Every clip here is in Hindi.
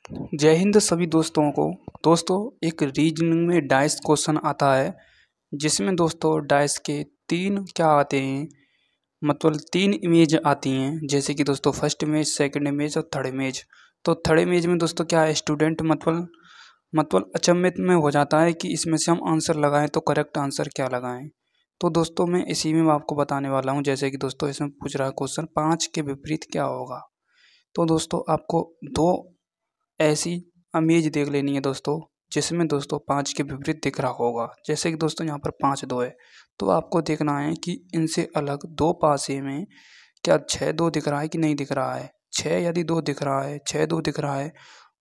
जय हिंद सभी दोस्तों को। दोस्तों, एक रीजनिंग में डाइस क्वेश्चन आता है जिसमें दोस्तों डाइस के तीन क्या आते हैं, मतलब तीन इमेज आती हैं, जैसे कि दोस्तों फर्स्ट इमेज, सेकंड इमेज और थर्ड इमेज। तो थर्ड इमेज में दोस्तों क्या है, स्टूडेंट मतलब अचंभित में हो जाता है कि इसमें से हम आंसर लगाएं तो करेक्ट आंसर क्या लगाएं। तो दोस्तों मैं इसी में आपको बताने वाला हूं। जैसे कि दोस्तों इसमें पूछ रहा है क्वेश्चन, 5 के विपरीत क्या होगा। तो दोस्तों आपको दो ऐसी इमेज देख लेनी है दोस्तों, जिसमें दोस्तों 5 के विपरीत दिख रहा होगा। जैसे कि दोस्तों यहाँ पर 5 2 है, तो आपको देखना है कि इनसे अलग दो पासे में क्या 6 2 दिख रहा है कि नहीं दिख रहा है। 6 यदि 2 दिख रहा है, 6 2 दिख रहा है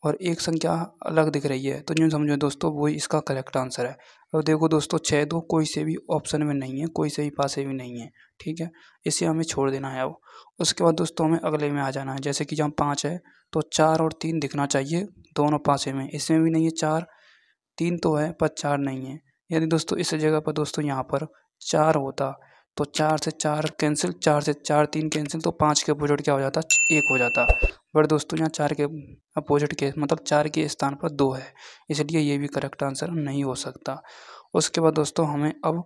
और एक संख्या अलग दिख रही है, तो यूँ समझो दोस्तों वही इसका करेक्ट आंसर है। और देखो दोस्तों 6 2 कोई से भी ऑप्शन में नहीं है, कोई से भी पासे भी नहीं है, ठीक है। इसे हमें छोड़ देना है। अब उसके बाद दोस्तों हमें अगले में आ जाना है। जैसे कि जहाँ 5 है तो 4 और 3 दिखना चाहिए दोनों पासे में, इसमें भी नहीं है। 4 3 तो है पर 4 नहीं है। यदि दोस्तों इस जगह पर दोस्तों यहाँ पर 4 होता तो 4 से 4 कैंसिल, 4 से 4 3 कैंसिल, तो 5 के अपोजिट क्या हो जाता, 1 हो जाता। बट दोस्तों यहाँ 4 के अपोजिट के मतलब 4 के स्थान पर 2 है, इसलिए ये भी करेक्ट आंसर नहीं हो सकता। उसके बाद दोस्तों हमें अब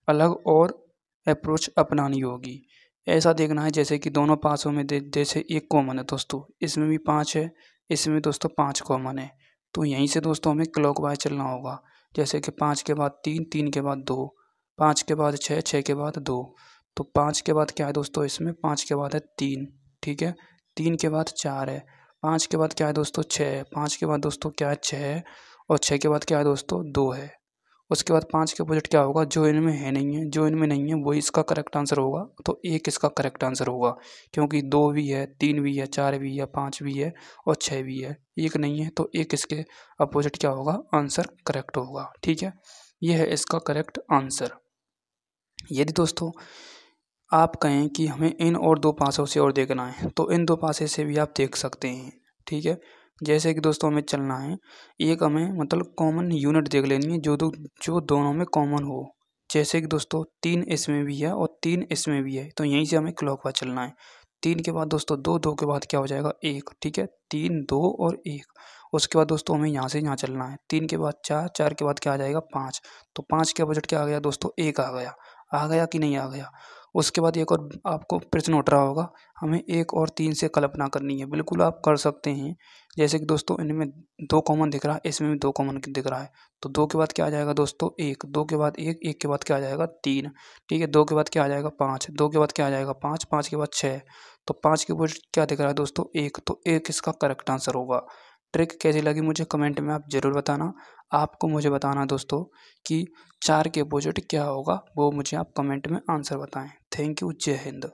अलग और अप्रोच अपनानी होगी। ऐसा देखना है जैसे कि दोनों पासों में जैसे एक कॉमन है दोस्तों, इसमें भी 5 है, इसमें दोस्तों 5 कॉमन है। तो यहीं से दोस्तों हमें क्लॉकवाइज चलना होगा। जैसे कि 5 के बाद 3, 3 के बाद 2, 5 के बाद 6, 6 के बाद 2। तो 5 के बाद क्या है दोस्तों, इसमें 5 के बाद है 3, ठीक है। 3 के बाद 4 है, 5 के बाद क्या है दोस्तों 6 है, 5 के बाद दोस्तों क्या है 6 है, और 6 के बाद क्या है दोस्तों 2 है। उसके बाद 5 के अपोजिट क्या होगा, जो इनमें है नहीं है, जो इनमें नहीं है वही इसका करेक्ट आंसर होगा। तो 1 इसका करेक्ट आंसर होगा, क्योंकि 2 भी है, 3 भी है, 4 भी है, 5 भी है और 6 भी है। 1 नहीं है तो 1 इसके अपोजिट क्या होगा, आंसर करेक्ट होगा, ठीक है। ये है इसका करेक्ट आंसर। यदि दोस्तों आप कहें कि हमें इन और दो पासों से और देखना है, तो इन दो पासे से भी आप देख सकते हैं, ठीक है। जैसे कि दोस्तों हमें चलना है, एक हमें मतलब कॉमन यूनिट देख लेनी है जो दोनों में कॉमन हो। जैसे कि दोस्तों 3 इसमें भी है और 3 इसमें भी है, तो यहीं से हमें क्लॉकवाइज चलना है। 3 के बाद दोस्तों 2, 2 के बाद क्या हो जाएगा 1, ठीक है। 3 2 और 1। उसके बाद दोस्तों हमें यहाँ से यहाँ चलना है। 3 के बाद 4, 4 के बाद क्या आ जाएगा 5। तो 5 के बजट क्या आ गया दोस्तों, 1 आ गया कि नहीं आ गया। उसके बाद एक और आपको प्रश्न उठ रहा होगा, हमें 1 और 3 से कल्पना करनी है। बिल्कुल आप कर सकते हैं। जैसे कि दोस्तों इनमें 2 कॉमन दिख रहा है, इसमें भी 2 कॉमन दिख रहा है, तो 2 के बाद क्या आ जाएगा दोस्तों 1, 2 के बाद 1, 1 के बाद क्या आ जाएगा 3, ठीक है। 2 के बाद क्या आ जाएगा 5, 2 के बाद क्या आ जाएगा 5, 5 के बाद 6। तो 5 के ऊपर क्या दिख रहा है दोस्तों 1, तो 1 इसका करेक्ट आंसर होगा। ट्रिक कैसी लगी मुझे कमेंट में आप ज़रूर बताना। आपको मुझे बताना दोस्तों कि 4 के अपोजिट क्या होगा, वो मुझे आप कमेंट में आंसर बताएं। थैंक यू, जय हिंद।